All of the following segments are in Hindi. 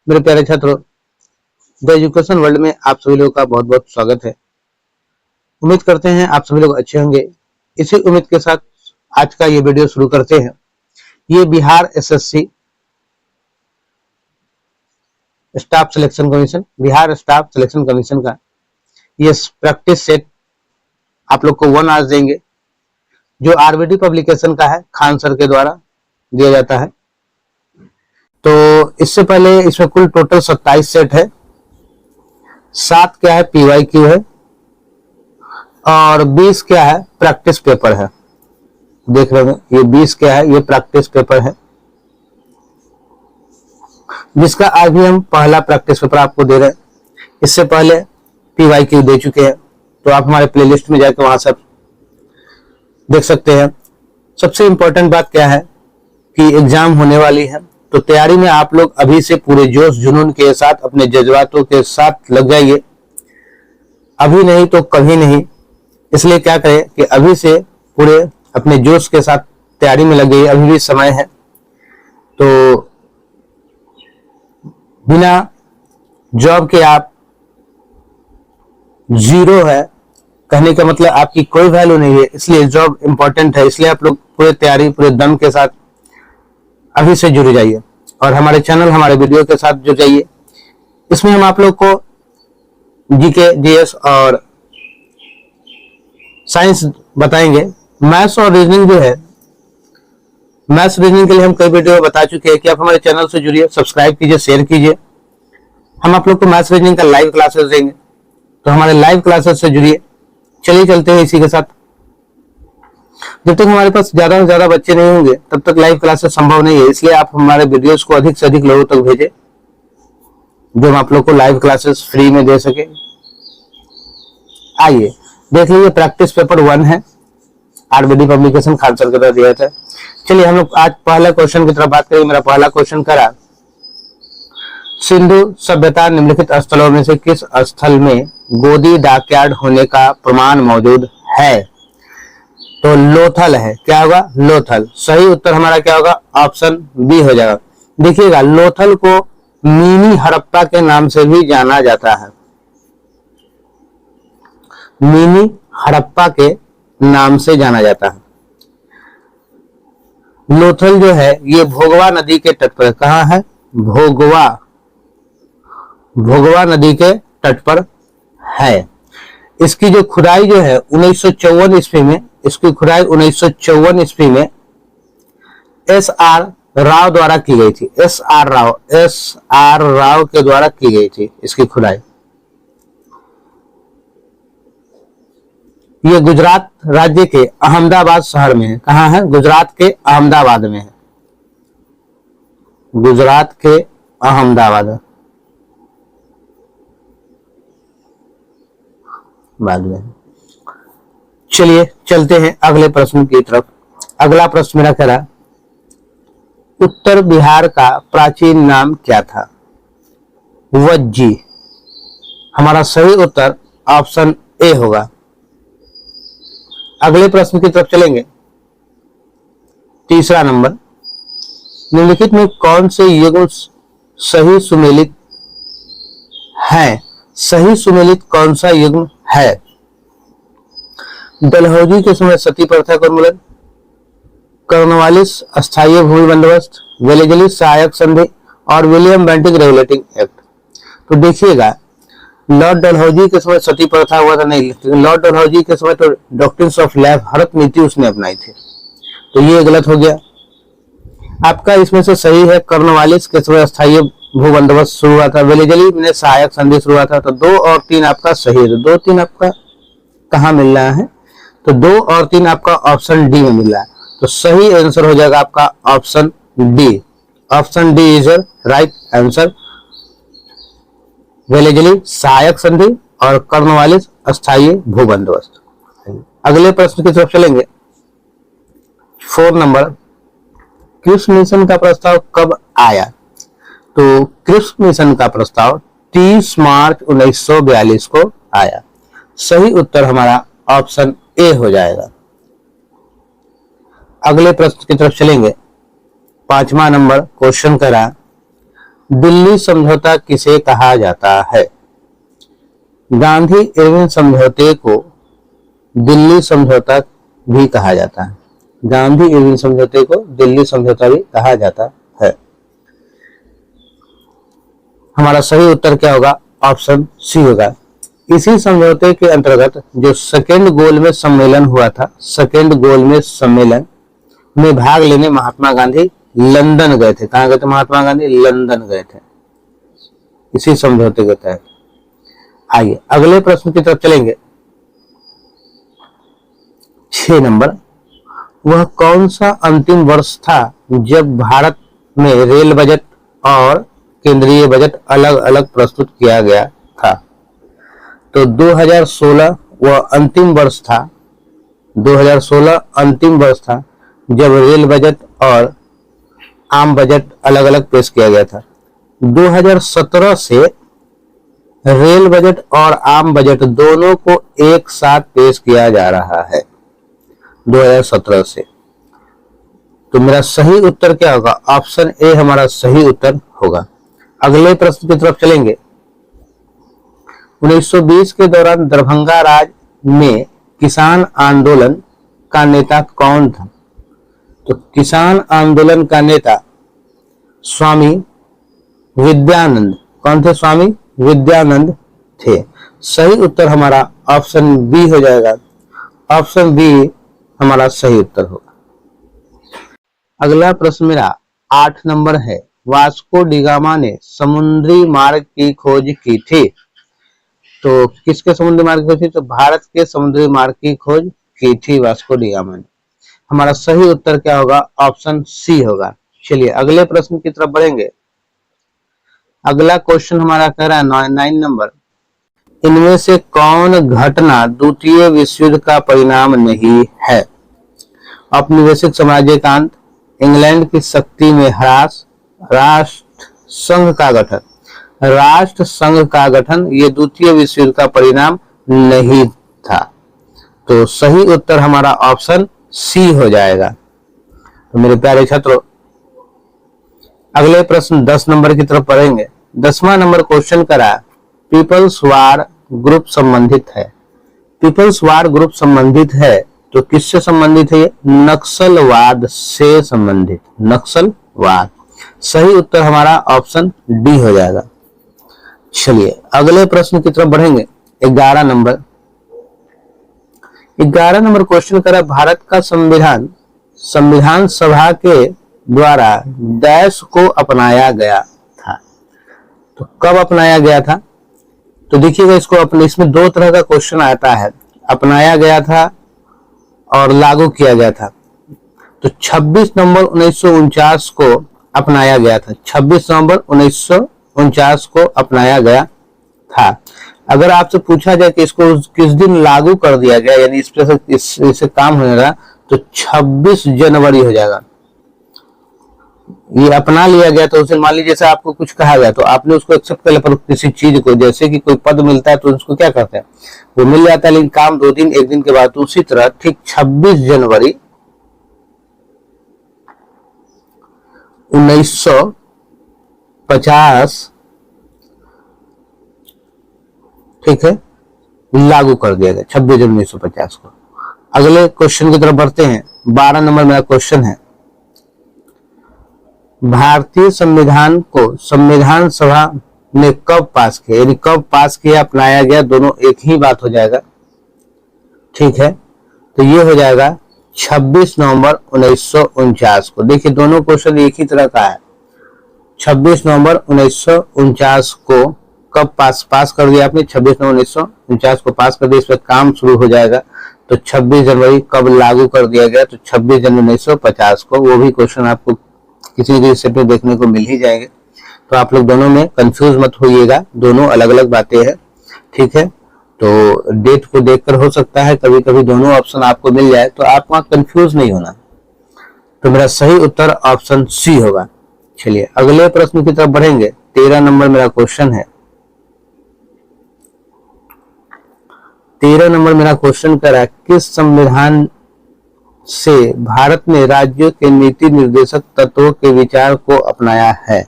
मेरे प्यारे छात्रों, द एजुकेशन वर्ल्ड में आप सभी लोगों का बहुत बहुत स्वागत है। उम्मीद करते हैं आप सभी लोग अच्छे होंगे। इसी उम्मीद के साथ आज का ये वीडियो शुरू करते हैं। ये Bihar SSC staff selection commission, Bihar staff selection commission का ये प्रैक्टिस सेट आप लोग को 1 आवर्स देंगे, जो आरबीडी पब्लिकेशन का है, खान सर के द्वारा दिया जाता है। तो इससे पहले इसमें कुल टोटल 27 सेट है। 7 क्या है पीवाईक्यू है और 20 क्या है प्रैक्टिस पेपर है। देख रहे हैं ये 20 क्या है, ये प्रैक्टिस पेपर है, जिसका आज भी हम पहला प्रैक्टिस पेपर आपको दे रहे हैं। इससे पहले पीवाईक्यू दे चुके हैं, तो आप हमारे प्लेलिस्ट में जाकर वहां सब देख सकते हैं। सबसे इंपॉर्टेंट बात क्या है कि एग्जाम होने वाली है, तो तैयारी में आप लोग अभी से पूरे जोश जुनून के साथ, अपने जज्बातों के साथ लग जाइए। अभी नहीं तो कभी नहीं, इसलिए क्या करें कि अभी से पूरे अपने जोश के साथ तैयारी में लग जाइए, अभी भी समय है। तो बिना जॉब के आप जीरो है, कहने का मतलब आपकी कोई वैल्यू नहीं है, इसलिए जॉब इंपॉर्टेंट है। इसलिए आप लोग पूरे तैयारी, पूरे दम के साथ अभी से जुड़ जाइए और हमारे चैनल, हमारे वीडियो के साथ जुड़ जाइए। इसमें हम आप लोग को जीके, जीएस और साइंस बताएंगे। मैथ्स और रीजनिंग जो है, मैथ्स रीजनिंग के लिए हम कई वीडियो बता चुके हैं कि आप हमारे चैनल से जुड़िए, सब्सक्राइब कीजिए, शेयर कीजिए। हम आप लोग को मैथ्स रीजनिंग का लाइव क्लासेस देंगे, तो हमारे लाइव क्लासेस से जुड़िए। चलिए चलते हैं इसी के साथ। जब तक हमारे पास ज्यादा से ज्यादा बच्चे नहीं होंगे तब तक लाइव क्लासेस संभव नहीं है, इसलिए आप हमारे वीडियोस को अधिक से अधिक लोगों तक भेजें, जो हम आप लोग को लाइव क्लासेस फ्री में दे सके। आइए देख लीजिए, प्रैक्टिस पेपर 1 है, आरबीडी पब्लिकेशन खान सर के द्वारा दिया था। चलिए हम लोग आज पहला क्वेश्चन की तरफ बात करें। मेरा पहला क्वेश्चन करा, सिंधु सभ्यता निम्नलिखित स्थलों में से किस स्थल में गोदी डॉकयार्ड होने का प्रमाण मौजूद है? तो लोथल है। क्या होगा? लोथल। सही उत्तर हमारा क्या होगा? ऑप्शन बी हो जाएगा। देखिएगा, लोथल को मिनी हड़प्पा के नाम से भी जाना जाता है, मिनी हड़प्पा के नाम से जाना जाता है। लोथल जो है ये भोगवा नदी के तट पर, कहाँ है? भोगवा नदी के तट पर है। इसकी जो खुदाई जो है 1954 ईस्वी में, इसकी खुदाई 1954 ईस्वी में एस.आर. राव द्वारा की गई थी। एस.आर. राव के द्वारा की गई थी इसकी खुदाई। ये गुजरात राज्य के अहमदाबाद शहर में है। कहाँ है? गुजरात के अहमदाबाद में है, गुजरात के अहमदाबाद बाद में। चलिए चलते हैं अगले प्रश्न की तरफ। अगला प्रश्न मेरा कह रहा, उत्तर बिहार का प्राचीन नाम क्या था? वज्जी। हमारा सही उत्तर ऑप्शन ए होगा। अगले प्रश्न की तरफ चलेंगे। तीसरा नंबर, निम्नलिखित में कौन से युग्म सही सुमेलित है? सही सुमेलित कौन सा युग्म है? डलहौजी के समय सती प्रथा का उन्मूलन, कॉर्नवालिस अस्थायी भूमि बंदोबस्त, वेलेजली सहायक संधि और विलियम बेंटिक रेगुलेटिंग एक्ट। तो देखिएगा, लॉर्ड डलहौजी के समय सती प्रथा हुआ था नहीं, लॉर्ड डलहौजी के समय तो डॉक्ट्रिन्स ऑफ लैब, हरत नीति उसने अपनाई थी, तो ये गलत हो गया। आपका इसमें से सही है, कॉर्नवालिस के समय अस्थायी भू बंदोबस्त शुरू हुआ था, वेलेजली में सहायक संधि शुरू हुआ था। तो 2 और 3 आपका सही है। तो 2, 3 आपका कहाँ मिल रहा है? तो 2 और 3 आपका ऑप्शन डी में मिल रहा है। तो सही आंसर हो जाएगा आपका option D. Option D is right answer. Wellesley सहायक संधि और कॉर्नवालिस अस्थायी भू बंदोबस्त। अगले प्रश्न की तरफ चलेंगे। 4 नंबर, क्रिप्स मिशन का प्रस्ताव कब आया? तो क्रिप्स मिशन का प्रस्ताव 30 मार्च 1942 को आया। सही उत्तर हमारा ऑप्शन ए हो जाएगा। अगले प्रश्न की तरफ चलेंगे। 5वां नंबर क्वेश्चन करा, दिल्ली समझौता किसे कहा जाता है? गांधी इरविन समझौते को दिल्ली समझौता भी कहा जाता है। गांधी इरविन समझौते को दिल्ली समझौता भी कहा जाता है। हमारा सही उत्तर क्या होगा? ऑप्शन सी होगा। इसी समझौते के अंतर्गत जो सेकेंड गोलमेज सम्मेलन हुआ था, सेकेंड गोलमेज सम्मेलन में भाग लेने महात्मा गांधी लंदन गए थे। कहां गए थे महात्मा गांधी? लंदन गए थे, इसी समझौते के तहत। आइए अगले प्रश्न की तरफ चलेंगे। 6 नंबर, वह कौन सा अंतिम वर्ष था जब भारत में रेल बजट और केंद्रीय बजट अलग अलग प्रस्तुत किया गया था? तो 2016 वह अंतिम वर्ष था, 2016 अंतिम वर्ष था जब रेल बजट और आम बजट अलग अलग पेश किया गया था। 2017 से रेल बजट और आम बजट दोनों को एक साथ पेश किया जा रहा है, 2017 से। तो मेरा सही उत्तर क्या होगा? ऑप्शन ए हमारा सही उत्तर होगा। अगले प्रश्न की तरफ चलेंगे। 1920 के दौरान दरभंगा राज में किसान आंदोलन का नेता कौन था? तो किसान आंदोलन का नेता स्वामी विद्यानंद। कौन थे? स्वामी विद्यानंद थे। सही उत्तर हमारा ऑप्शन बी हो जाएगा। ऑप्शन बी हमारा सही उत्तर होगा। अगला प्रश्न मेरा 8 नंबर है। वास्को डी गामा ने समुद्री मार्ग की खोज की थी। तो किसके समुद्री मार्ग की खोज थी? तो भारत के समुद्री मार्ग की खोज की थी वास्को डी गामा ने। हमारा सही उत्तर क्या होगा? ऑप्शन सी होगा। चलिए अगले प्रश्न की तरफ बढ़ेंगे। अगला क्वेश्चन हमारा कह रहा है 9 नंबर, इनमें से कौन घटना द्वितीय विश्व युद्ध का परिणाम नहीं है? औपनिवेशिक साम्राज्य का अंत, इंग्लैंड की शक्ति में ह्रास, राष्ट्र संघ का गठन। राष्ट्र संघ का गठन ये द्वितीय विश्व युद्ध का परिणाम नहीं था। तो सही उत्तर हमारा ऑप्शन सी हो जाएगा। तो मेरे प्यारे छात्रों अगले प्रश्न 10 नंबर की तरफ पढ़ेंगे। 10वां नंबर क्वेश्चन करा पीपल्स वार ग्रुप संबंधित है। पीपल्स वार ग्रुप संबंधित है तो किससे संबंधित है? नक्सलवाद से संबंधित, नक्सलवाद। सही उत्तर हमारा ऑप्शन डी हो जाएगा। चलिए अगले प्रश्न की तरफ बढ़ेंगे। 11 नंबर 11 नंबर क्वेश्चन करा भारत का संविधान सभा के द्वारा डैश को अपनाया गया था। तो कब अपनाया गया था? तो देखिएगा इसको अपने, इसमें 2 तरह का क्वेश्चन आता है। अपनाया गया था और लागू किया गया था। तो 26 नवंबर 1949 को अपनाया गया था। 26 नवंबर 1949 को अपनाया गया था। अगर आपसे पूछा जाए कि इसको किस दिन लागू कर दिया गया, यानी इस पर इससे काम हो जाएगा, तो 26 जनवरी हो जाएगा। ये अपना लिया गया तो उसे मान लीजिए जैसे आपको कुछ कहा गया तो आपने उसको एक्सेप्ट कर लिया, पर किसी चीज को, जैसे कि कोई पद मिलता है तो उसको क्या करते हैं, वो मिल जाता है, लेकिन काम 2 दिन 1 दिन के बाद। तो उसी तरह ठीक 26 जनवरी 1950 ठीक है लागू कर दिया गया, 26 जनवरी 1950 को। अगले क्वेश्चन की तरफ बढ़ते हैं। 12 नंबर मेरा क्वेश्चन है, भारतीय संविधान को संविधान सभा ने कब पास किया, यानी कब पास किया, अपनाया गया, दोनों एक ही बात हो जाएगा। ठीक है, तो ये हो जाएगा 26 नवंबर 1949 को। देखिए दोनों क्वेश्चन एक ही तरह का है। 26 नवंबर 1949 को कब पास कर दिया आपने? 26 नवंबर 1949 को पास कर दिया, इस पर काम शुरू हो जाएगा। तो 26 जनवरी कब लागू कर दिया गया? तो 26 जनवरी 1950 को। वो भी क्वेश्चन आपको किसी न किसी सेट में देखने को मिल ही जाएंगे। तो आप लोग दोनों में कंफ्यूज मत होइएगा, दोनों अलग अलग बातें हैं। ठीक है, तो डेट को देखकर हो सकता है कभी कभी दोनों ऑप्शन आपको मिल जाए, तो आप वहां कंफ्यूज नहीं होना। तो मेरा सही उत्तर ऑप्शन सी होगा। चलिए अगले प्रश्न की तरफ बढ़ेंगे। 13 नंबर मेरा क्वेश्चन है। 13 नंबर मेरा क्वेश्चन करा किस संविधान से भारत ने राज्यों के नीति निर्देशक तत्वों के विचार को अपनाया है?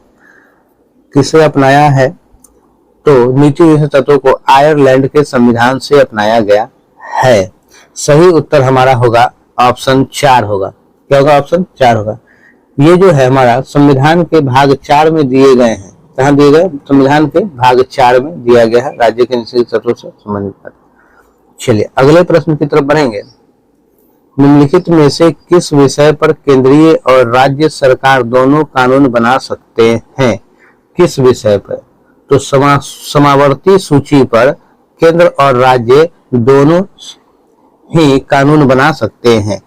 किसे अपनाया है? तो नीचे जैसे तत्वों को आयरलैंड के संविधान से अपनाया गया है। सही उत्तर हमारा होगा ऑप्शन 4 होगा। क्या होगा? ऑप्शन 4 होगा। ये जो है हमारा संविधान के भाग 4 में दिए गए हैं। कहाँ दिए गए? संविधान के भाग 4 में दिया गया है राज्य के निचले तत्वों से संबंधित बात। चलिए अगले प्रश्न की तरफ बढ़ेंगे। निम्नलिखित में से किस विषय पर केंद्रीय और राज्य सरकार दोनों कानून बना सकते हैं? किस विषय पर? तो समावर्ती सूची पर केंद्र और राज्य दोनों ही कानून बना सकते हैं।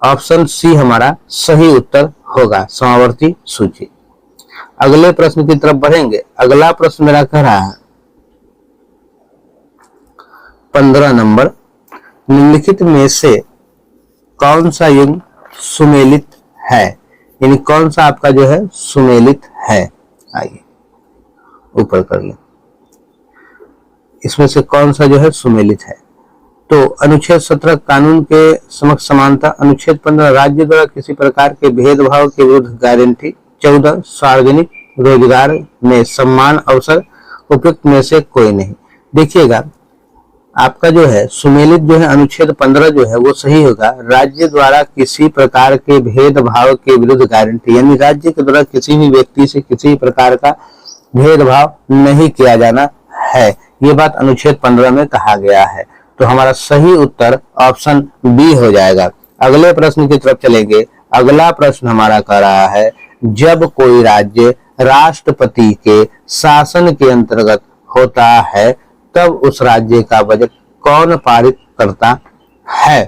ऑप्शन सी हमारा सही उत्तर होगा, समावर्ती सूची। अगले प्रश्न की तरफ बढ़ेंगे। अगला प्रश्न मेरा कह रहा है 15 नंबर, निम्नलिखित में से कौन सा युग्म सुमेलित है? यानी कौन सा आपका जो है सुमेलित है? आइए ऊपर कर ले। इसमें से कौन सा जो है सुमेलित है? तो अनुच्छेद 17 कानून के समक्ष समानता, अनुच्छेद 15 राज्य द्वारा किसी प्रकार के भेदभाव के विरुद्ध गारंटी, 14 सार्वजनिक रोजगार में सम्मान अवसर, उपयुक्त में से कोई नहीं। देखिएगा आपका जो है सुमेलित जो है अनुच्छेद 15 जो है वो सही होगा। राज्य द्वारा किसी प्रकार के भेदभाव के विरुद्ध गारंटी, यानी राज्य के द्वारा किसी भी व्यक्ति से किसी प्रकार का भेदभाव नहीं किया जाना है, ये बात अनुच्छेद 15 में कहा गया है। तो हमारा सही उत्तर ऑप्शन बी हो जाएगा। अगले प्रश्न की तरफ चलेंगे। अगला प्रश्न हमारा कह रहा है जब कोई राज्य राष्ट्रपति के शासन के अंतर्गत होता है तब उस राज्य का बजट कौन पारित करता है?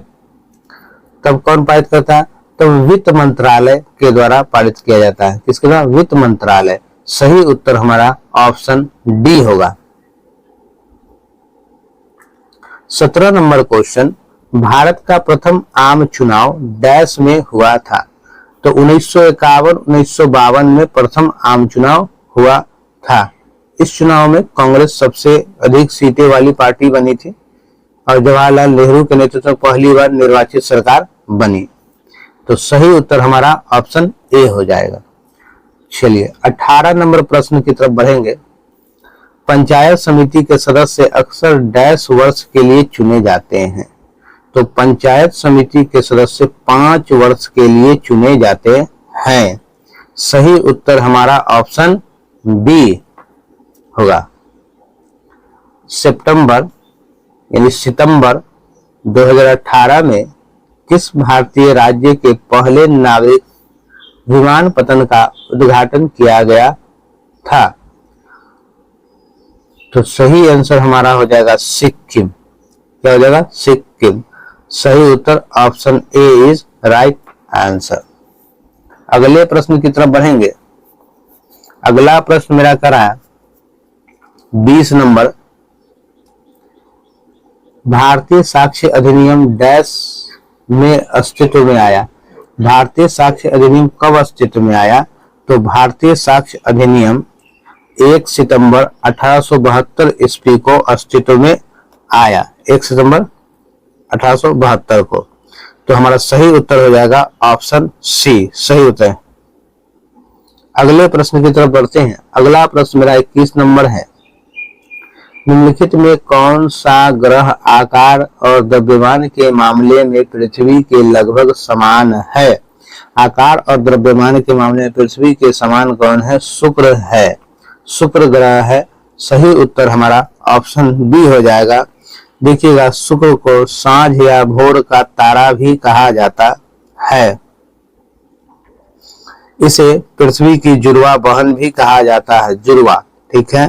तब कौन पारित करता है? तब वित्त मंत्रालय के द्वारा पारित किया जाता है। किसके द्वारा? वित्त मंत्रालय। सही उत्तर हमारा ऑप्शन डी होगा। 17 नंबर क्वेश्चन, भारत का प्रथम आम चुनाव डैश में हुआ था? तो 1951-1952 में प्रथम आम चुनाव हुआ था। इस चुनाव में कांग्रेस सबसे अधिक सीटें वाली पार्टी बनी थी और जवाहरलाल नेहरू के नेतृत्व में पहली बार निर्वाचित सरकार बनी। तो सही उत्तर हमारा ऑप्शन ए हो जाएगा। चलिए 18 नंबर प्रश्न की तरफ बढ़ेंगे। पंचायत समिति के सदस्य अक्सर डैश वर्ष के लिए चुने जाते हैं? तो पंचायत समिति के सदस्य 5 वर्ष के लिए चुने जाते हैं। सही उत्तर हमारा ऑप्शन बी होगा। सितंबर 2018 में किस भारतीय राज्य के पहले नागरिक विमानपत्तन का उद्घाटन किया गया था? तो सही आंसर हमारा हो जाएगा सिक्किम। क्या हो जाएगा? सिक्किम। सही उत्तर option A is right answer. अगले प्रश्न की तरफ बढ़ेंगे। अगला प्रश्न मेरा कर रहा है 20 नंबर, भारतीय साक्ष्य अधिनियम डैश में अस्तित्व में आया? भारतीय साक्ष्य अधिनियम कब अस्तित्व में आया? तो भारतीय साक्ष्य अधिनियम 1 सितंबर 1872 ईस्वी को अस्तित्व में आया। 1 सितंबर 1872 को। तो हमारा सही उत्तर हो जाएगा ऑप्शन सी। सही उत्तर। अगले प्रश्न की तरफ बढ़ते हैं। अगला प्रश्न मेरा 21 नंबर है। निम्नलिखित में कौन सा ग्रह आकार और द्रव्यमान के मामले में पृथ्वी के लगभग समान है? आकार और द्रव्यमान के मामले में पृथ्वी के समान कौन है? शुक्र है। शुक्र ग्रह है। सही उत्तर हमारा ऑप्शन बी हो जाएगा। देखिएगा शुक्र को सांझ या भोर का तारा भी कहा जाता है। इसे पृथ्वी की जुड़वा बहन भी कहा जाता है। जुड़वा, ठीक है।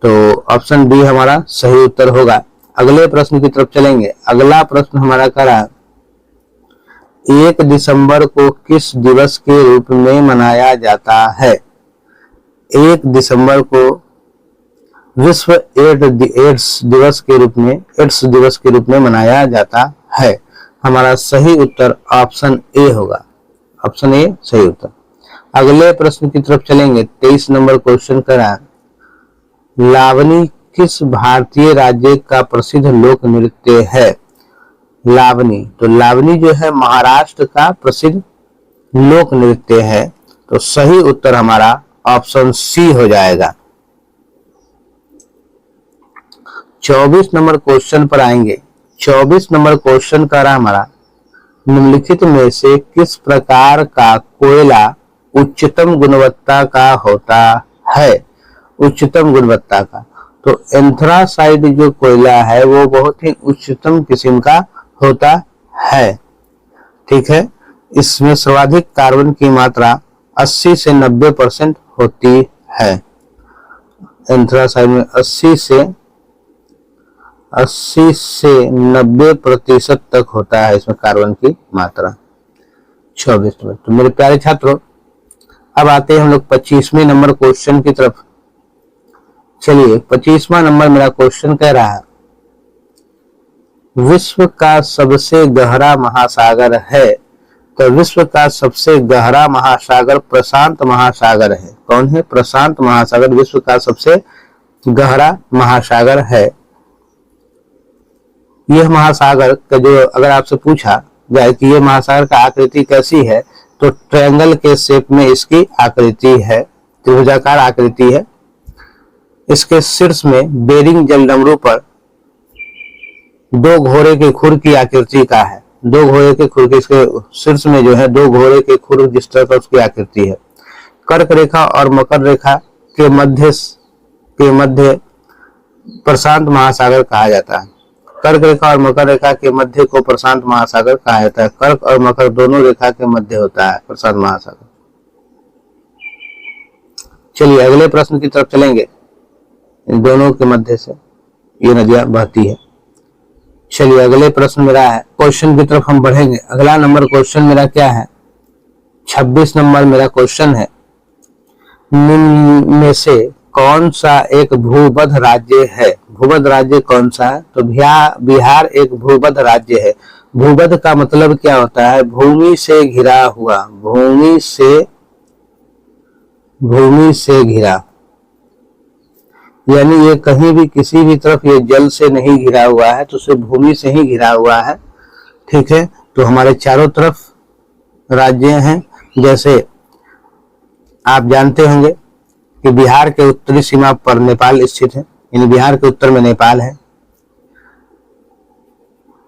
तो ऑप्शन बी हमारा सही उत्तर होगा। अगले प्रश्न की तरफ चलेंगे। अगला प्रश्न हमारा करा 1 दिसंबर को किस दिवस के रूप में मनाया जाता है? 1 दिसंबर को विश्व एड्स दिवस के रूप में मनाया जाता है। हमारा सही उत्तर ऑप्शन ए होगा। ऑप्शन ए सही उत्तर। अगले प्रश्न की तरफ चलेंगे। 23 नंबर क्वेश्चन करा लावनी किस भारतीय राज्य का प्रसिद्ध लोक नृत्य है? लावनी, तो लावनी जो है महाराष्ट्र का प्रसिद्ध लोक नृत्य है। तो सही उत्तर हमारा ऑप्शन सी हो जाएगा। 24 नंबर क्वेश्चन पर आएंगे। 24 नंबर क्वेश्चन कर रहा हमारा, निम्नलिखित में से किस प्रकार का कोयला उच्चतम गुणवत्ता का होता है? उच्चतम गुणवत्ता का, तो एंथ्रासाइड जो कोयला है वो बहुत ही उच्चतम किस्म का होता है। ठीक है, इसमें सर्वाधिक कार्बन की मात्रा 80 से 90% होती है। एंथ्रासाइड में 80 से 90% तक होता है इसमें कार्बन की मात्रा। 24 नंबर। तो मेरे प्यारे छात्रों, अब आते हैं हम लोग 25वें नंबर क्वेश्चन की तरफ। चलिए, 25वां नंबर मेरा क्वेश्चन कह रहा है, विश्व का सबसे गहरा महासागर है। तो विश्व का सबसे गहरा महासागर प्रशांत महासागर है। कौन है? प्रशांत महासागर विश्व का सबसे गहरा महासागर है। यह महासागर का जो अगर आपसे पूछा जाए कि यह महासागर का आकृति कैसी है, तो ट्रायंगल के शेप में इसकी आकृति है, त्रिभुजाकार आकृति है। इसके शीर्ष में बेरिंग जलडमरू पर दो घोड़े के खुर की आकृति का है। दो घोड़े के खुर के इसके शीर्ष में जो है दो घोड़े के खुर जिस तरह का उसकी आकृति है। कर्क रेखा और मकर रेखा के मध्य प्रशांत महासागर कहा जाता है। कर्क रेखा और मकर रेखा के मध्य को प्रशांत महासागर कहा जाता है। कर्क और मकर दोनों रेखा के मध्य होता है प्रशांत महासागर। चलिए अगले प्रश्न की तरफ चलेंगे। इन दोनों के मध्य से ये नदियां बहती है। चलिए अगले प्रश्न मेरा है, क्वेश्चन की तरफ हम बढ़ेंगे। अगला नंबर क्वेश्चन मेरा क्या है? 26 नंबर मेरा क्वेश्चन है, निम्न में से कौन सा एक भूबद्ध राज्य है? भूबद्ध राज्य कौन सा है? तो बिहार एक भूबद्ध राज्य है। भूबद्ध का मतलब क्या होता है? भूमि से घिरा हुआ, भूमि से घिरा, यानी ये कहीं भी किसी भी तरफ ये जल से नहीं घिरा हुआ है, तो सिर्फ भूमि से ही घिरा हुआ है। ठीक है, तो हमारे चारों तरफ राज्य हैं। जैसे आप जानते होंगे कि बिहार के उत्तरी सीमा पर नेपाल स्थित है, यानी बिहार के उत्तर में नेपाल है।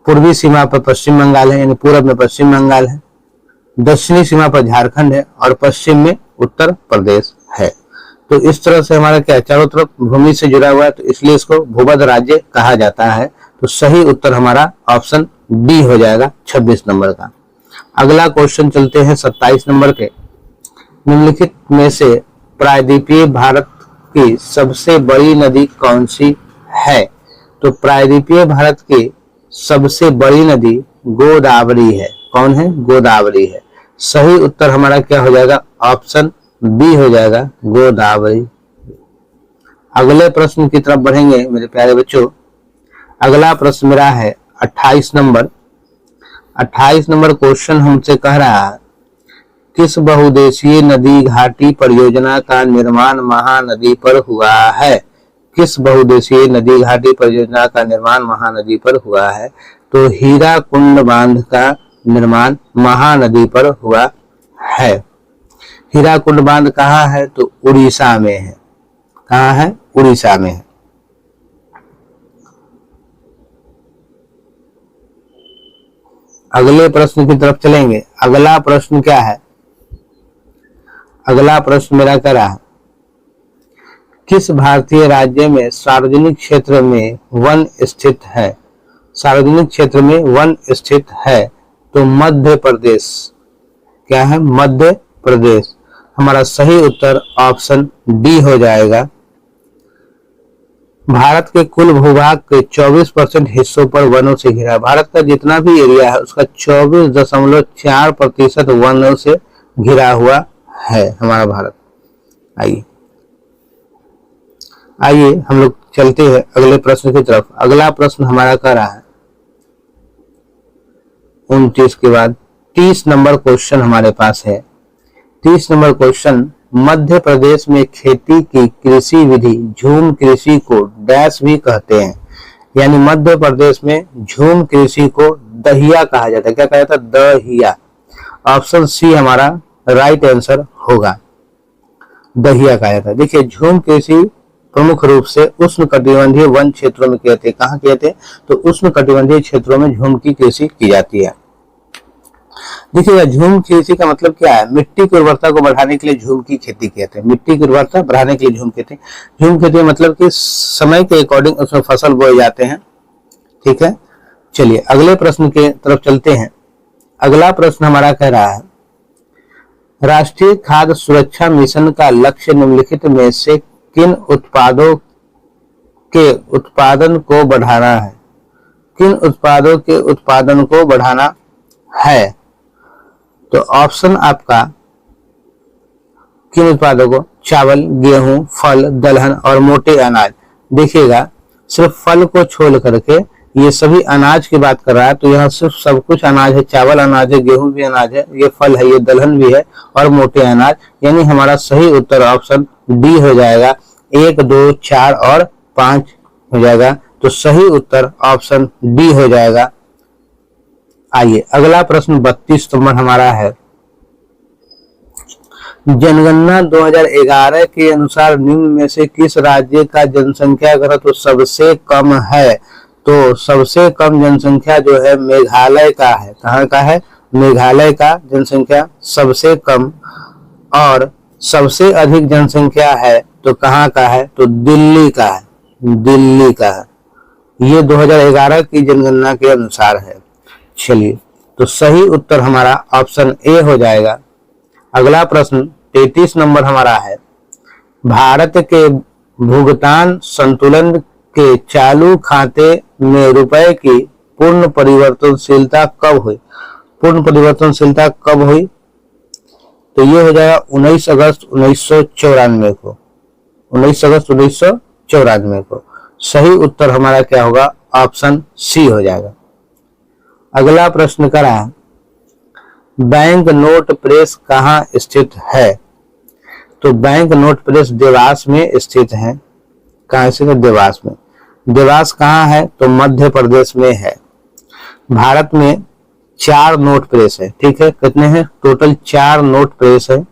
पूर्वी सीमा पर पश्चिम बंगाल है, यानी पूरब में पश्चिम बंगाल है। दक्षिणी सीमा पर झारखंड है और पश्चिम में उत्तर प्रदेश है। तो इस तरह से हमारा क्या चारों तरफ भूमि से जुड़ा हुआ है, तो इसलिए इसको भूबद्ध राज्य कहा जाता है। तो सही उत्तर हमारा ऑप्शन डी हो जाएगा 26 नंबर का। अगला क्वेश्चन चलते हैं 27 नंबर पे। निम्नलिखित में से प्रायद्वीपीय भारत की सबसे बड़ी नदी कौन सी है? तो प्रायद्वीपीय भारत की सबसे बड़ी नदी गोदावरी है। कौन है? गोदावरी है। सही उत्तर हमारा क्या हो जाएगा? ऑप्शन बी हो जाएगा, गोदावरी। अगले प्रश्न की तरफ बढ़ेंगे मेरे प्यारे बच्चों। अगला प्रश्न मेरा है 28 नंबर। 28 नंबर क्वेश्चन हमसे कह रहा है, किस बहुउद्देशीय नदी घाटी परियोजना का निर्माण महानदी पर हुआ है? किस बहुउद्देशीय नदी घाटी परियोजना का निर्माण महानदी पर हुआ है? तो हीराकुंड बांध का निर्माण महानदी पर हुआ है। हीराकुंड बांध कहाँ है? तो उड़ीसा में है। कहाँ है? उड़ीसा में है। अगले प्रश्न की तरफ चलेंगे। अगला प्रश्न क्या है? अगला प्रश्न मेरा क्या रहा? किस भारतीय राज्य में सार्वजनिक क्षेत्र में वन स्थित है? सार्वजनिक क्षेत्र में वन स्थित है, तो मध्य प्रदेश। क्या है? मध्य प्रदेश। हमारा सही उत्तर ऑप्शन डी हो जाएगा। भारत के कुल भूभाग के 24% हिस्सों पर वनों से घिरा। भारत का जितना भी एरिया है उसका 24.4% वनों से घिरा हुआ है हमारा भारत। आइए हम लोग चलते हैं अगले प्रश्न की तरफ। अगला प्रश्न हमारा क्या रहा है? 29 के बाद 30 नंबर क्वेश्चन हमारे पास है। 30 नंबर क्वेश्चन, मध्य प्रदेश में खेती की कृषि विधि झूम कृषि को डैश भी कहते हैं। यानी मध्य प्रदेश में झूम कृषि को दहिया कहा जाता है। क्या कहा जाता है? दहिया। ऑप्शन सी हमारा राइट आंसर होगा। दहिया कहा जाता है। देखिए झूम कृषि प्रमुख रूप से उष्णकटिबंधीय वन क्षेत्रों में किए जाते हैं। कहाँ किए जाते हैं? तो उष्णकटिबंधीय क्षेत्रों में झूम की कृषि की जाती है। देखिएगा झूम कृषि का मतलब क्या है? मिट्टी की उर्वरता को बढ़ाने के लिए झूम की खेती किए जाते हैं। मिट्टी की उर्वरता बढ़ाने के लिए झूम खेती। झूम खेती मतलब कि समय के अकॉर्डिंग उसमें फसल बोए जाते हैं। ठीक है, चलिए अगले प्रश्न के तरफ चलते हैं। अगला प्रश्न हमारा कह रहा है राष्ट्रीय खाद्य सुरक्षा मिशन का लक्ष्य निम्नलिखित में से किन उत्पादों के उत्पादन को बढ़ाना है? किन उत्पादों के उत्पादन को बढ़ाना है? तो ऑप्शन आपका किन उत्पादों को? चावल, गेहूं, फल, दलहन और मोटे अनाज। देखिएगा सिर्फ फल को छोड़ करके ये सभी अनाज की बात कर रहा है, तो यहाँ सिर्फ सब कुछ अनाज है। चावल अनाज है, गेहूं भी अनाज है, ये फल है, ये दलहन भी है और मोटे अनाज। यानी हमारा सही उत्तर ऑप्शन डी हो जाएगा। 1, 2, 4 और 5 हो जाएगा। तो सही उत्तर ऑप्शन डी हो जाएगा। आइए अगला प्रश्न 32 नंबर हमारा है जनगणना 2011 के अनुसार निम्न में से किस राज्य का जनसंख्या घनत्व सबसे कम है? तो सबसे कम जनसंख्या जो है मेघालय का है। कहाँ का है? मेघालय का जनसंख्या सबसे कम। और सबसे अधिक जनसंख्या है तो कहाँ का है? तो दिल्ली का है। दिल्ली का है। ये 2011 की जनगणना के अनुसार है। चलिए तो सही उत्तर हमारा ऑप्शन ए हो जाएगा। अगला प्रश्न 33 नंबर हमारा है भारत के भुगतान संतुलन के चालू खाते में रुपए की पूर्ण परिवर्तनशीलता कब हुई? पूर्ण परिवर्तनशीलता कब हुई? तो ये हो जाएगा 19 अगस्त 1994 को। 19 अगस्त 1994 को। सही उत्तर हमारा क्या होगा? ऑप्शन सी हो जाएगा। अगला प्रश्न करा बैंक नोट प्रेस कहाँ स्थित है? तो बैंक नोट प्रेस देवास में स्थित है। कहाँ स्थित है? देवास में। देवास कहाँ है? तो मध्य प्रदेश में है। भारत में 4 नोट प्रेस है। ठीक है, कितने हैं? टोटल 4 नोट प्रेस है,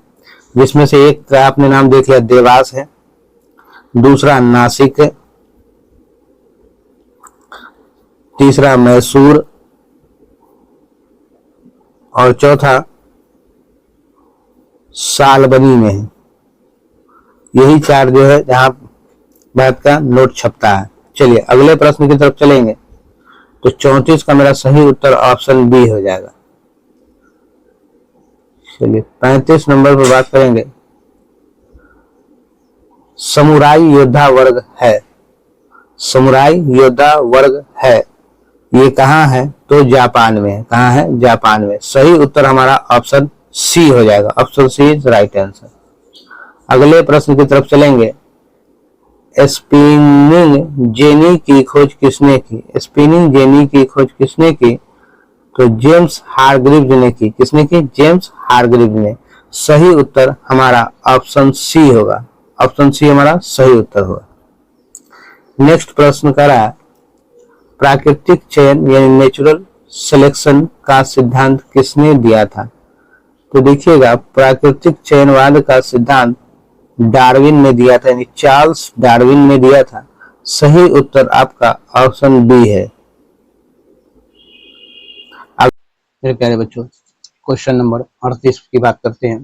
जिसमें से एक का आपने नाम देख लिया देवास है, दूसरा नासिक है, तीसरा मैसूर और चौथा सालबनी में है। यही 4 जो है जहां भारत का नोट छपता है। चलिए अगले प्रश्न की तरफ चलेंगे। तो 34 का मेरा सही उत्तर ऑप्शन बी हो जाएगा। चलिए 35 नंबर पर बात करेंगे। समुराई योद्धा वर्ग है। समुराई योद्धा वर्ग है, ये कहाँ है? तो जापान में है। कहाँ है? जापान में। सही उत्तर हमारा ऑप्शन सी हो जाएगा। Option C is right answer. अगले प्रश्न की तरफ चलेंगे। स्पिनिंग जेनी की खोज किसने की? स्पिनिंग जेनी की खोज किसने की? तो जेम्स हारग्रीव्स ने की। किसने की? जेम्स हारग्रीव्स ने। सही उत्तर हमारा ऑप्शन सी होगा। ऑप्शन सी हमारा सही उत्तर होगा। नेक्स्ट प्रश्न करा प्राकृतिक चयन यानी नेचुरल सिलेक्शन का सिद्धांत किसने दिया था? तो देखिएगा प्राकृतिक चयनवाद का सिद्धांत डार्विन ने दिया था, यानी चार्ल्स डार्विन ने दिया था। सही उत्तर आपका ऑप्शन बी है। मेरे प्यारे बच्चों क्वेश्चन नंबर 38 की बात करते हैं।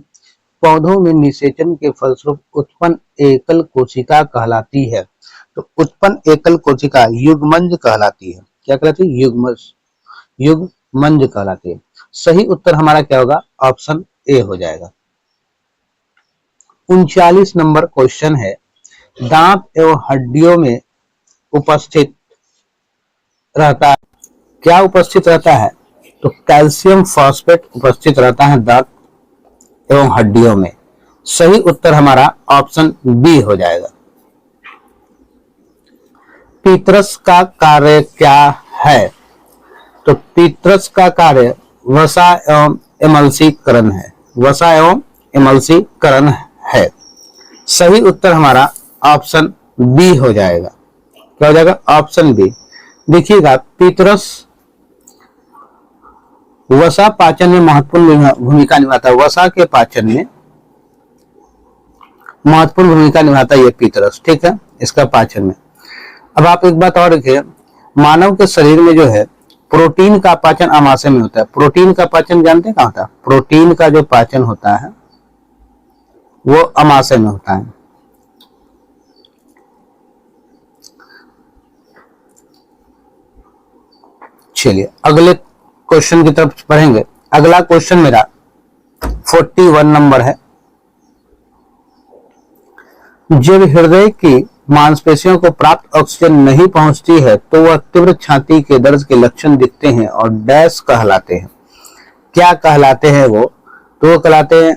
पौधों में निषेचन के फलस्वरूप उत्पन्न एकल कोशिका कहलाती है। तो उत्पन्न एकल कोशिका युग्मंज कहलाती है। क्या कहलाती है? युग्मंज कहलाती है। सही उत्तर हमारा क्या होगा? ऑप्शन ए हो जाएगा। 39 नंबर क्वेश्चन है दांत एवं हड्डियों में उपस्थित रहता है। क्या उपस्थित रहता है? तो कैल्शियम फॉस्फेट उपस्थित रहता है दांत एवं हड्डियों में। सही उत्तर हमारा ऑप्शन बी हो जाएगा। पीतरस का कार्य क्या है? तो पीतरस का कार्य वसा एवं एमल्सीकरण है। वसा एवं एमल्सीकरण है। सही उत्तर हमारा ऑप्शन बी हो जाएगा। क्या हो जाएगा? Option B. देखिएगा पीतरस वसा पाचन में महत्वपूर्ण भूमिका निभाता है। वसा के पाचन में महत्वपूर्ण भूमिका निभाता है ये पीतरस, ठीक है, इसका पाचन में। अब आप एक बात और देखिए, मानव के शरीर में जो है प्रोटीन का पाचन आमाशय में होता है। प्रोटीन का पाचन जानते हैं कहाँ होता है? प्रोटीन का जो पाचन होता है वो आमाशय में होता है। चलिए अगले क्वेश्चन की तरफ बढ़ेंगे। अगला क्वेश्चन मेरा 41 नंबर है। जब हृदय की मांसपेशियों को प्राप्त ऑक्सीजन नहीं पहुंचती है तो वह तीव्र छाती के दर्द के लक्षण दिखते हैं और डैश कहलाते हैं। क्या कहलाते हैं वो? तो वो कहलाते हैं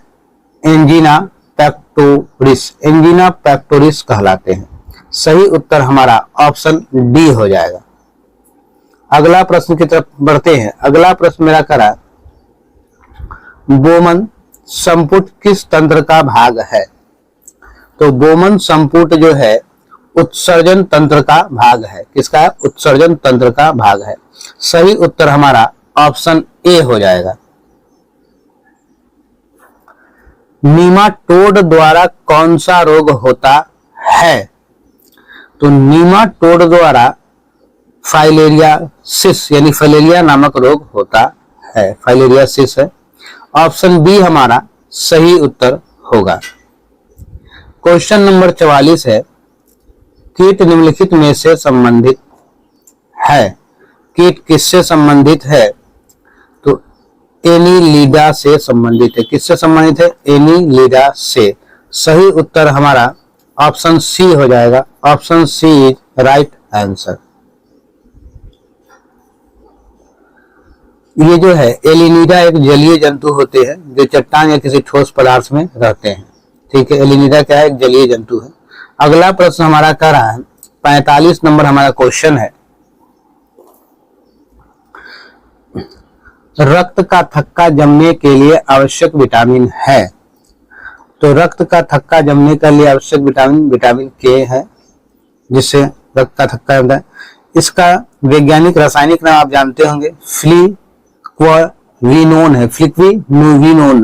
एंजीना पेक्टोरिस। एंजीना पेक्टोरिस कहलाते हैं। सही उत्तर हमारा ऑप्शन डी हो जाएगा। अगला प्रश्न की तरफ बढ़ते हैं। अगला प्रश्न मेरा करा, बोमन संपुट किस तंत्र का भाग है? तो बोमन संपुट जो है उत्सर्जन तंत्र का भाग है। किसका है? उत्सर्जन तंत्र का भाग है। सही उत्तर हमारा ऑप्शन ए हो जाएगा। नीमाटोड द्वारा कौन सा रोग होता है? तो नीमाटोड द्वारा फाइलेरियासिस यानी फाइलेरिया नामक रोग होता है। फाइलेरियासिस है। ऑप्शन बी हमारा सही उत्तर होगा। क्वेश्चन नंबर 44 है, कीट निम्नलिखित में से संबंधित है। कीट किससे संबंधित है? तो एनीलिडा से संबंधित है। किससे संबंधित है? एनीलिडा से। सही उत्तर हमारा ऑप्शन सी हो जाएगा। Option C is right answer. ये जो है एलिनीडा एक जलीय जंतु होते हैं जो चट्टान या किसी ठोस पदार्थ में रहते हैं। ठीक है, एलिनीडा क्या है? एक जलीय जंतु है। अगला प्रश्न हमारा कह रहा है 45 नंबर हमारा क्वेश्चन है, रक्त का थक्का जमने के लिए आवश्यक विटामिन है। तो रक्त का थक्का जमने के लिए आवश्यक विटामिन विटामिन के है, जिससे रक्त का थक्का जमता है। इसका वैज्ञानिक रासायनिक नाम आप जानते होंगे, फ्लिक्विनोन है।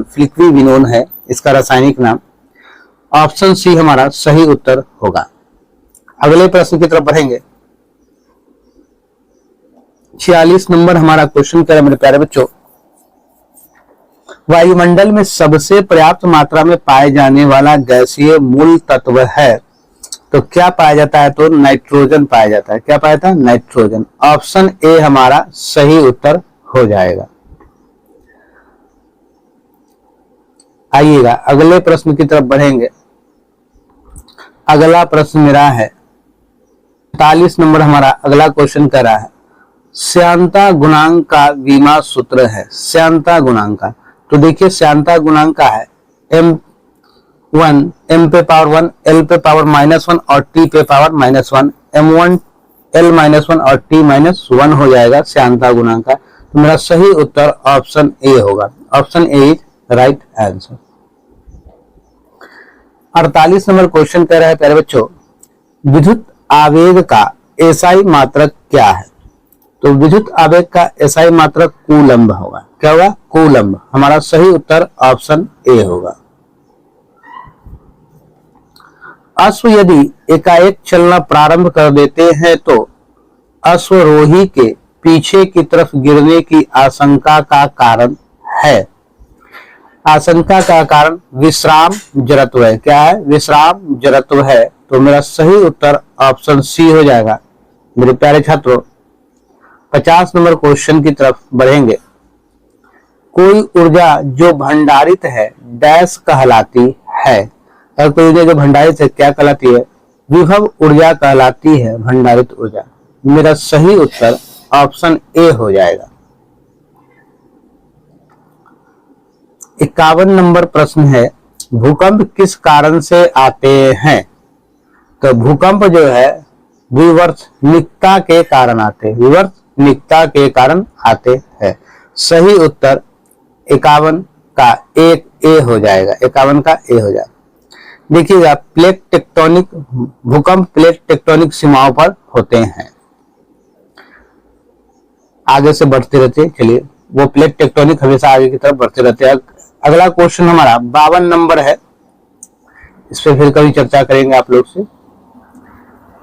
फ्लिक्विनोन है इसका रासायनिक नाम। ऑप्शन सी हमारा सही उत्तर होगा। अगले प्रश्न की तरफ बढ़ेंगे। 46 नंबर हमारा क्वेश्चन कर मेरे प्यारे बच्चों, वायुमंडल में सबसे पर्याप्त मात्रा में पाए जाने वाला गैसीय मूल तत्व है। तो क्या पाया जाता है? तो नाइट्रोजन पाया जाता है। क्या पाया था? नाइट्रोजन। ऑप्शन ए हमारा सही उत्तर हो जाएगा। आइएगा अगले प्रश्न की तरफ बढ़ेंगे। अगला प्रश्न मेरा है 45 नंबर हमारा अगला क्वेश्चन कर रहा है, श्यानता गुणांक का विमा सूत्र है। श्यानता गुणांक का, तो देखिए श्यानता गुणांक का है m1 m पे पावर 1 l पे पावर -1 और t पे पावर -1। m1 l -1 और t -1 हो जाएगा श्यानता गुणांक का। तो मेरा सही उत्तर ऑप्शन ए होगा। Option A is right answer. 48 number question कह रहा है प्यारे बच्चों, विद्युत आवेग का एसआई मात्रक क्या है? तो विद्युत आवेग का एसआई मात्रक कूलम्ब होगा। क्या होगा? कूलम्ब। हमारा सही उत्तर ऑप्शन ए होगा। अश्व यदि एकाएक चलना प्रारंभ कर देते हैं तो अश्वरोही के पीछे की तरफ गिरने की आशंका का कारण है। आशंका का कारण विश्राम जड़त्व है। क्या है? विश्राम जड़त्व है। तो मेरा सही उत्तर ऑप्शन सी हो जाएगा। मेरे प्यारे छात्रों 50 नंबर क्वेश्चन की तरफ बढ़ेंगे। कोई ऊर्जा जो भंडारित है डैश कहलाती है। और कोई ऊर्जा जो भंडारित है क्या कहलाती है? विभव ऊर्जा कहलाती है, भंडारित ऊर्जा। मेरा सही उत्तर ऑप्शन ए हो जाएगा। 51 नंबर प्रश्न है, भूकंप किस कारण से आते हैं? तो भूकंप जो है विवर्तनिकता के कारण आते हैं। विवर्तनिकता के कारण आते हैं। सही उत्तर 51 का एक ए हो जाएगा। 51 का ए हो जाएगा। देखिएगा प्लेट टेक्टोनिक, भूकंप प्लेट टेक्टोनिक सीमाओं पर होते हैं। आगे से बढ़ते रहते हैं। चलिए वो प्लेट टेक्टोनिक हमेशा आगे की तरफ बढ़ते रहते हैं। अगला क्वेश्चन हमारा 52 नंबर है। इस पे फिर कभी चर्चा करेंगे आप लोग से।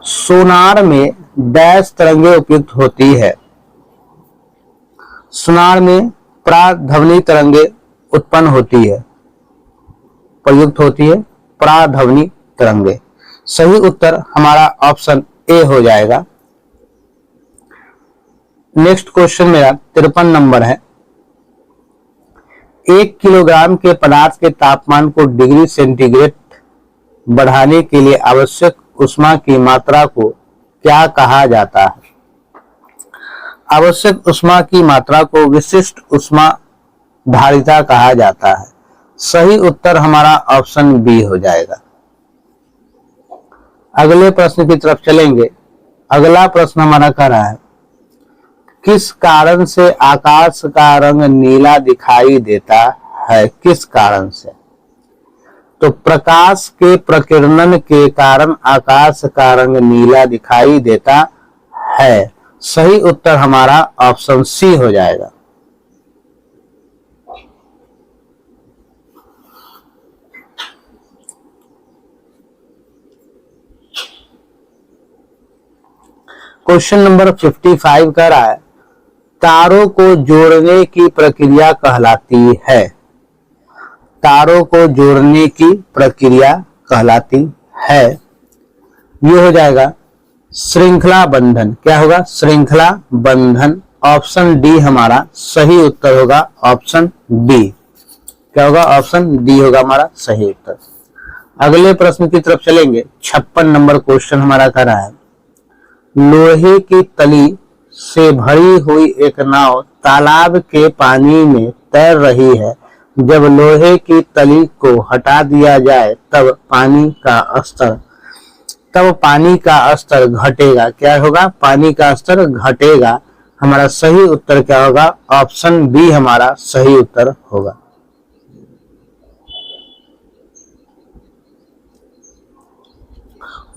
सोनार में डैश तरंगे उपयुक्त होती है। सोनार में पराध्वनि तरंगे उत्पन्न होती है, प्रयुक्त होती है पराध्वनि तरंगे। सही उत्तर हमारा ऑप्शन ए हो जाएगा। नेक्स्ट क्वेश्चन मेरा 53 नंबर है। 1 किलोग्राम के पदार्थ के तापमान को डिग्री सेंटीग्रेड बढ़ाने के लिए आवश्यक ऊष्मा की मात्रा को क्या कहा जाता है? आवश्यक ऊष्मा की मात्रा को विशिष्ट ऊष्मा धारिता कहा जाता है। सही उत्तर हमारा ऑप्शन बी हो जाएगा। अगले प्रश्न की तरफ चलेंगे। अगला प्रश्न हमारा कह रहा है, किस कारण से आकाश का रंग नीला दिखाई देता है? किस कारण से? तो प्रकाश के प्रकीर्णन के कारण आकाश का रंग नीला दिखाई देता है। सही उत्तर हमारा ऑप्शन सी हो जाएगा। क्वेश्चन नंबर 55 कह रहा है, तारों को जोड़ने की प्रक्रिया कहलाती है। तारों को जोड़ने की प्रक्रिया कहलाती है। ये हो जाएगा श्रृंखला बंधन। क्या होगा? श्रृंखला बंधन। ऑप्शन डी हमारा सही उत्तर होगा। ऑप्शन डी क्या होगा? ऑप्शन डी होगा हमारा सही उत्तर। अगले प्रश्न की तरफ चलेंगे। 56 नंबर क्वेश्चन हमारा कर रहा है, लोहे की तली से भरी हुई एक नाव तालाब के पानी में तैर रही है। जब लोहे की तली को हटा दिया जाए तब पानी का स्तर घटेगा। क्या होगा? पानी का स्तर घटेगा। हमारा सही उत्तर क्या होगा? ऑप्शन बी हमारा सही उत्तर होगा।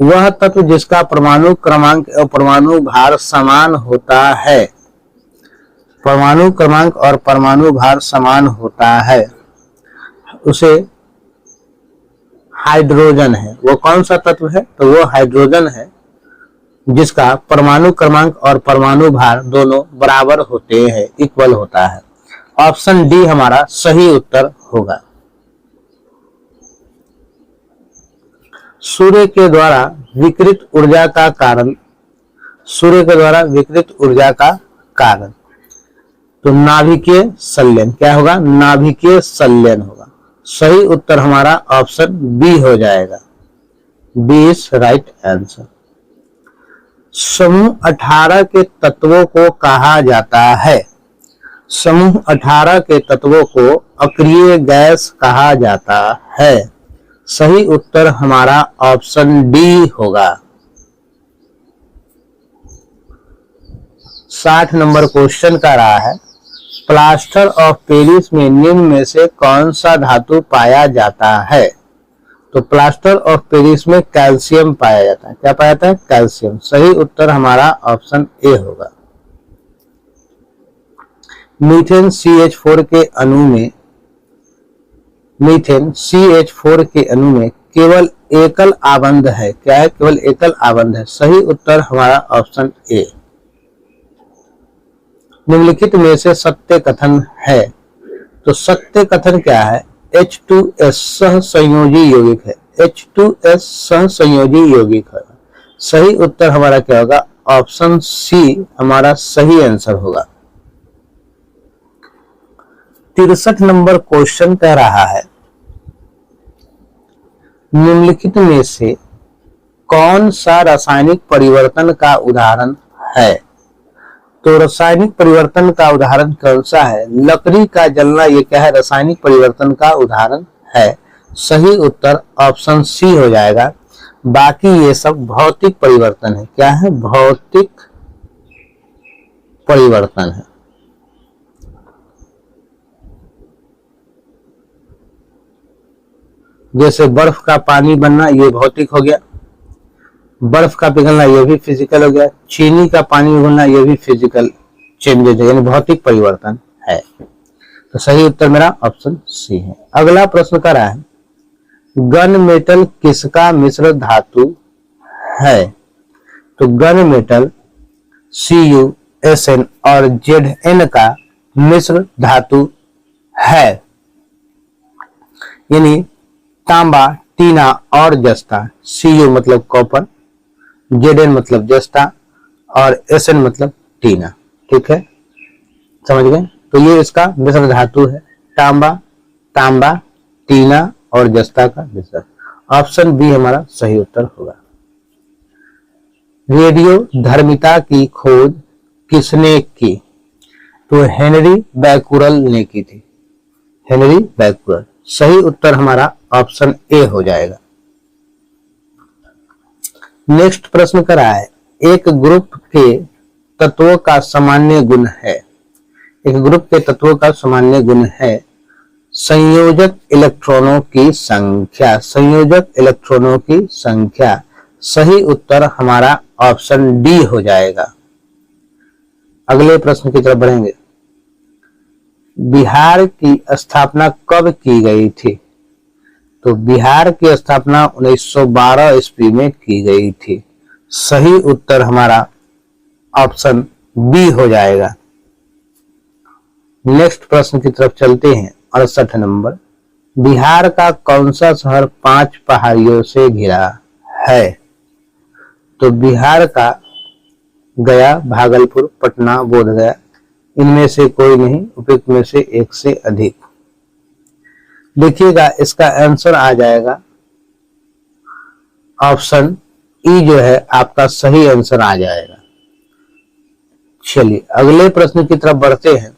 वह तत्व जिसका परमाणु क्रमांक और परमाणु भार समान होता है। परमाणु क्रमांक और परमाणु भार समान होता है उसे हाइड्रोजन है। वो कौन सा तत्व है? तो वो हाइड्रोजन है जिसका परमाणु क्रमांक और परमाणु भार दोनों बराबर होते हैं, इक्वल होता है। ऑप्शन डी हमारा सही उत्तर होगा। सूर्य के द्वारा विकिरित ऊर्जा का कारण। सूर्य के द्वारा विकिरित ऊर्जा का कारण तो नाभिकीय संलयन। क्या होगा? नाभिकीय संलयन होगा। सही उत्तर हमारा ऑप्शन बी हो जाएगा। B is right answer. समूह 18 के तत्वों को कहा जाता है। समूह 18 के तत्वों को अक्रिय गैस कहा जाता है। सही उत्तर हमारा ऑप्शन डी होगा। 60 नंबर क्वेश्चन का रहा है, प्लास्टर ऑफ पेरिस में निम्न में से कौन सा धातु पाया जाता है? तो प्लास्टर ऑफ पेरिस में कैल्शियम पाया जाता है। क्या पाया जाता है? कैल्शियम। सही उत्तर हमारा ऑप्शन ए होगा। मीथेन CH4 के अणु में मीथेन CH4 के अणु में केवल एकल आबंध है। क्या है? केवल एकल आबंध है। सही उत्तर हमारा ऑप्शन ए। निम्नलिखित में से सत्य कथन है। तो सत्य कथन क्या है? H2S सहसंयोजी यौगिक है। H2S सहसंयोजी यौगिक है। सही उत्तर हमारा क्या होगा? ऑप्शन सी हमारा सही आंसर होगा। 63 नंबर क्वेश्चन कह रहा है, निम्नलिखित में से कौन सा रासायनिक परिवर्तन का उदाहरण है? तो रासायनिक परिवर्तन का उदाहरण कौन सा है? लकड़ी का जलना। ये क्या है? रासायनिक परिवर्तन का उदाहरण है। सही उत्तर ऑप्शन सी हो जाएगा। बाकी ये सब भौतिक परिवर्तन है। क्या है? भौतिक परिवर्तन है। जैसे बर्फ का पानी बनना, ये भौतिक हो गया। बर्फ का पिघलना, ये भी फिजिकल हो गया। चीनी का पानी उबलना, ये भी फिजिकल चेंजेज है, यानी भौतिक परिवर्तन है। तो सही उत्तर मेरा ऑप्शन सी है। अगला प्रश्न कर रहा है, गन मेटल किसका मिश्र धातु है? तो गन मेटल CuSn और Zn का मिश्र धातु है, यानी तांबा, टीना और जस्ता। Cu मतलब कॉपर, Zn मतलब जस्ता और Sn मतलब टीना। ठीक है, समझ गए? तो ये इसका मिश्र धातु है, तांबा, टीना और जस्ता का मिश्रण। ऑप्शन बी हमारा सही उत्तर होगा। रेडियो धर्मिता की खोज किसने की? तो हेनरी बैकुरल ने की थी, हेनरी बैकुरल। सही उत्तर हमारा ऑप्शन ए हो जाएगा। नेक्स्ट प्रश्न करा है, एक ग्रुप के तत्वों का सामान्य गुण है। एक ग्रुप के तत्वों का सामान्य गुण है संयोजक इलेक्ट्रॉनों की संख्या। संयोजक इलेक्ट्रॉनों की संख्या। सही उत्तर हमारा ऑप्शन डी हो जाएगा। अगले प्रश्न की तरफ बढ़ेंगे। बिहार की स्थापना कब की गई थी? तो बिहार की स्थापना 1912 ईस्वी में की गई थी। सही उत्तर हमारा ऑप्शन बी हो जाएगा। नेक्स्ट प्रश्न की तरफ चलते हैं। 68 नंबर, बिहार का कौन सा शहर 5 पहाड़ियों से घिरा है? तो बिहार का गया, भागलपुर, पटना, बोधगया, इनमें से कोई नहीं, उपयुक्त में से एक से अधिक। देखिएगा इसका आंसर आ जाएगा ऑप्शन ई जो है आपका सही आंसर आ जाएगा। चलिए अगले प्रश्न की तरफ बढ़ते हैं।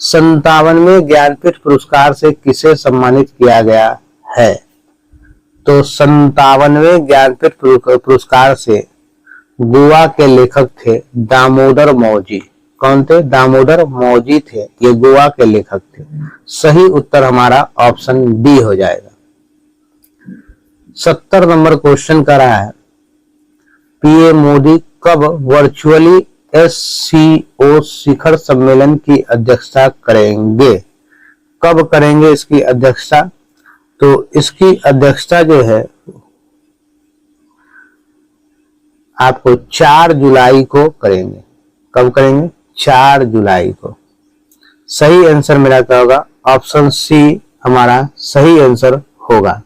57वें ज्ञानपीठ पुरस्कार से किसे सम्मानित किया गया है? तो 57वें ज्ञानपीठ पुरस्कार से गोवा के लेखक थे दामोदर मौजी। कौन थे? दामोदर मौजी थे, ये गोवा के लेखक थे। सही उत्तर हमारा ऑप्शन डी हो जाएगा। 70 नंबर क्वेश्चन कर रहा है, पीएम मोदी कब वर्चुअली SCO शिखर सम्मेलन की अध्यक्षता करेंगे? कब करेंगे इसकी अध्यक्षता? तो इसकी अध्यक्षता जो है आपको 4 जुलाई को करेंगे। कब करेंगे? 4 जुलाई को। सही आंसर मेरा क्या होगा? ऑप्शन सी हमारा सही आंसर होगा।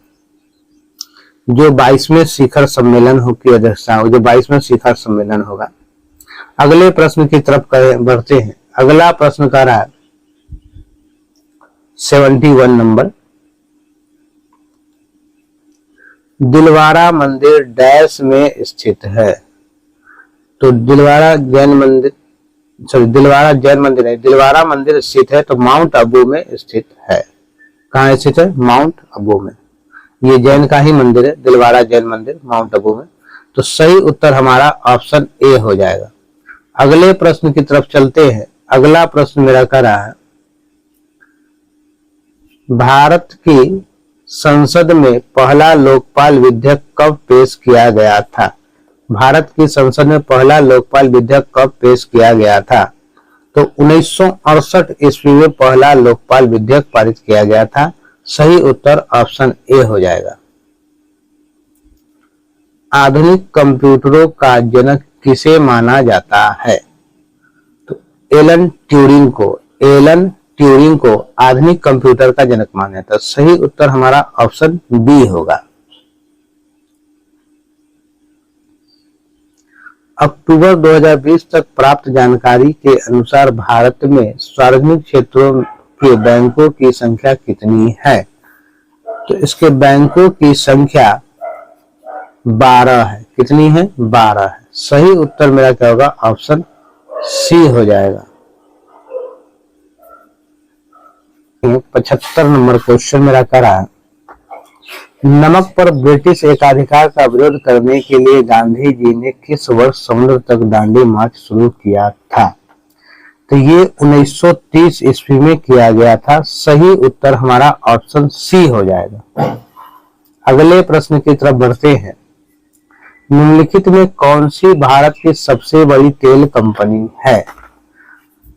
जो 22वें शिखर सम्मेलन हो की अध्यक्षता हो, जो 22वें शिखर सम्मेलन होगा। अगले प्रश्न की तरफ बढ़ते हैं। अगला प्रश्न कह रहा है 71 नंबर, दिलवारा मंदिर डैश में स्थित है? तो दिलवारा जैन मंदिर है, दिलवारा मंदिर स्थित है तो माउंट आबू में स्थित है। कहाँ स्थित है? माउंट आबू में। ये जैन का ही मंदिर है, दिलवारा जैन मंदिर, माउंट आबू में। तो सही उत्तर हमारा ऑप्शन ए हो जाएगा। अगले प्रश्न की तरफ चलते हैं। अगला प्रश्न मेरा कह रहा है, भारत की संसद में पहला लोकपाल विधेयक कब पेश किया गया था? भारत की संसद में पहला लोकपाल विधेयक कब पेश किया गया था? तो 1968 ईस्वी में पहला लोकपाल विधेयक पारित किया गया था। सही उत्तर ऑप्शन ए हो जाएगा। आधुनिक कंप्यूटरों का जनक किसे माना जाता है? तो एलन ट्यूरिंग को आधुनिक कंप्यूटर का जनक माना जाता है। सही उत्तर हमारा ऑप्शन बी होगा। अक्टूबर 2020 तक प्राप्त जानकारी के अनुसार भारत में सार्वजनिक क्षेत्रों के बैंकों की संख्या कितनी है? तो इसके बैंकों की संख्या 12 है। कितनी है? 12 है। सही उत्तर मेरा क्या होगा? ऑप्शन सी हो जाएगा। 75 नंबर क्वेश्चन मेरा कह रहा है, नमक पर ब्रिटिश एकाधिकार का विरोध करने के लिए गांधी जी ने किस वर्ष समुद्र तक दांडी मार्च शुरू किया था? तो ये 1930 ईस्वी में किया गया था। सही उत्तर हमारा ऑप्शन सी हो जाएगा। अगले प्रश्न की तरफ बढ़ते हैं। निम्नलिखित में कौन सी भारत की सबसे बड़ी तेल कंपनी है?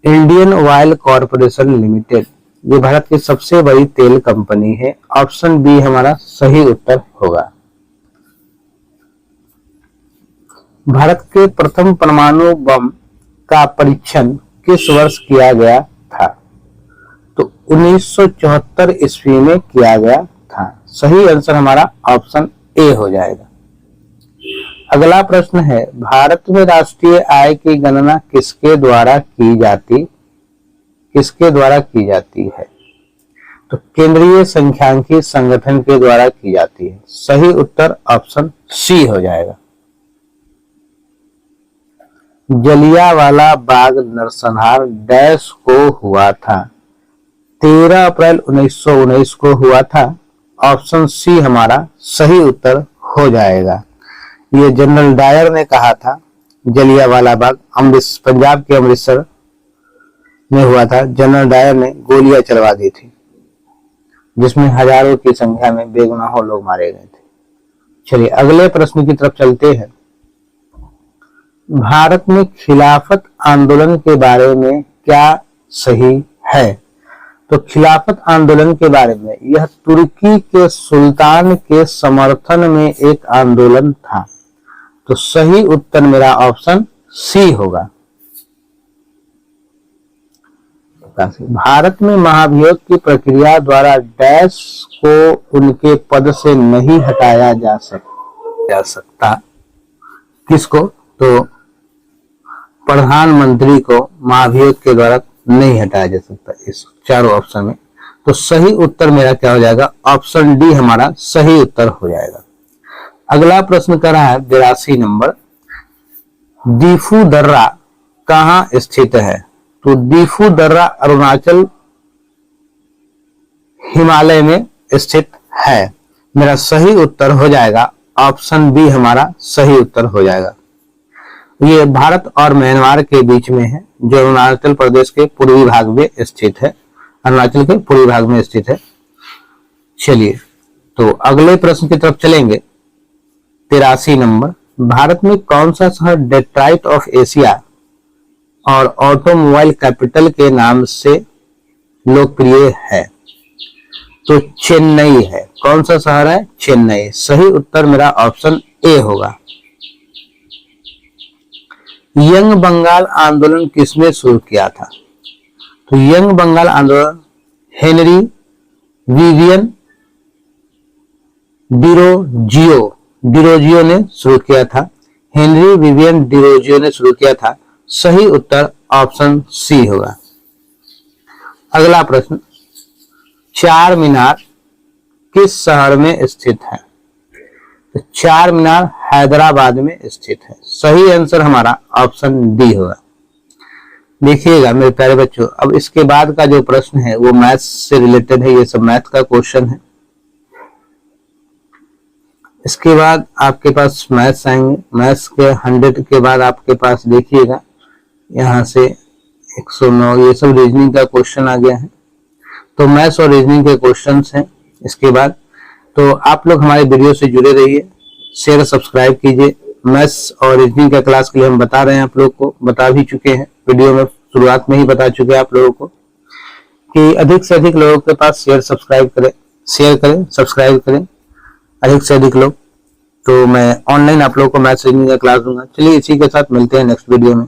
इंडियन ऑयल कॉरपोरेशन लिमिटेड, ये भारत की सबसे बड़ी तेल कंपनी है। ऑप्शन बी हमारा सही उत्तर होगा। भारत के प्रथम परमाणु बम का परीक्षण किस वर्ष किया गया था? तो 1974 ईस्वी में किया गया था। सही आंसर हमारा ऑप्शन ए हो जाएगा। अगला प्रश्न है, भारत में राष्ट्रीय आय की गणना किसके द्वारा की जाती है? तो केंद्रीय सांख्यिकी संगठन के द्वारा की जाती है। सही उत्तर ऑप्शन सी हो जाएगा। जलियांवाला बाग नरसंहार डैश को हुआ था? 13 अप्रैल 1919 को हुआ था। ऑप्शन सी हमारा सही उत्तर हो जाएगा। ये जनरल डायर ने कहा था। जलियांवाला बाग पंजाब के अमृतसर में हुआ था। जनरल डायर ने गोलियां चलवा दी थी, जिसमें हजारों की संख्या में बेगुनाह लोग मारे गए थे। चलिए अगले प्रश्न की तरफ चलते हैं। भारत में खिलाफत आंदोलन के बारे में क्या सही है? तो खिलाफत आंदोलन के बारे में, यह तुर्की के सुल्तान के समर्थन में एक आंदोलन था। तो सही उत्तर मेरा ऑप्शन सी होगा। भारत में महाभियोग की प्रक्रिया द्वारा डैश को उनके पद से नहीं हटाया जा सकता। किसको? तो प्रधानमंत्री को महाभियोग के द्वारा नहीं हटाया जा सकता इस चारों ऑप्शन में। तो सही उत्तर मेरा क्या हो जाएगा? ऑप्शन डी हमारा सही उत्तर हो जाएगा। अगला प्रश्न कर रहा है 82 नंबर, दीफू दर्रा कहाँ स्थित है? तो दीफू दर्रा अरुणाचल हिमालय में स्थित है। मेरा सही उत्तर हो जाएगा ऑप्शन बी हमारा सही उत्तर हो जाएगा। ये भारत और म्यांमार के बीच में है, जो अरुणाचल प्रदेश के पूर्वी भाग में स्थित है। अरुणाचल के पूर्वी भाग में स्थित है। चलिए तो अगले प्रश्न की तरफ चलेंगे। 83 नंबर, भारत में कौन सा शहर डेट्रॉइट ऑफ एशिया और ऑटोमोबाइल कैपिटल के नाम से लोकप्रिय है? तो चेन्नई है। कौन सा शहर है? चेन्नई। सही उत्तर मेरा ऑप्शन ए होगा। यंग बंगाल आंदोलन किसने शुरू किया था? तो यंग बंगाल आंदोलन हेनरी विवियन डिरोजियो ने शुरू किया था। हेनरी विवियन डिरोजियो ने शुरू किया था। सही उत्तर ऑप्शन सी होगा। अगला प्रश्न, चार मीनार किस शहर में स्थित है? तो चार मीनार हैदराबाद में स्थित है। सही आंसर हमारा ऑप्शन डी होगा। देखिएगा मेरे प्यारे बच्चों, अब इसके बाद का जो प्रश्न है वो मैथ्स से रिलेटेड है। ये सब मैथ का क्वेश्चन है। इसके बाद आपके पास मैथ्स आएंगे। मैथ्स के 100 के बाद आपके पास देखिएगा यहाँ से 109, ये सब रीजनिंग का क्वेश्चन आ गया है। तो मैथ्स और रीजनिंग के क्वेश्चंस हैं इसके बाद। तो आप लोग हमारे वीडियो से जुड़े रहिए, शेयर सब्सक्राइब कीजिए। मैथ्स और रीजनिंग का क्लास के लिए हम बता रहे हैं, आप लोग को बता भी चुके हैं, वीडियो में शुरुआत में ही बता चुके हैं आप लोगों को कि अधिक से अधिक लोगों के पास शेयर करें सब्सक्राइब करें अधिक से अधिक लोग। तो मैं ऑनलाइन आप लोगों को मैथ्स रीजनिंग का क्लास दूंगा। चलिए इसी के साथ मिलते हैं नेक्स्ट वीडियो में।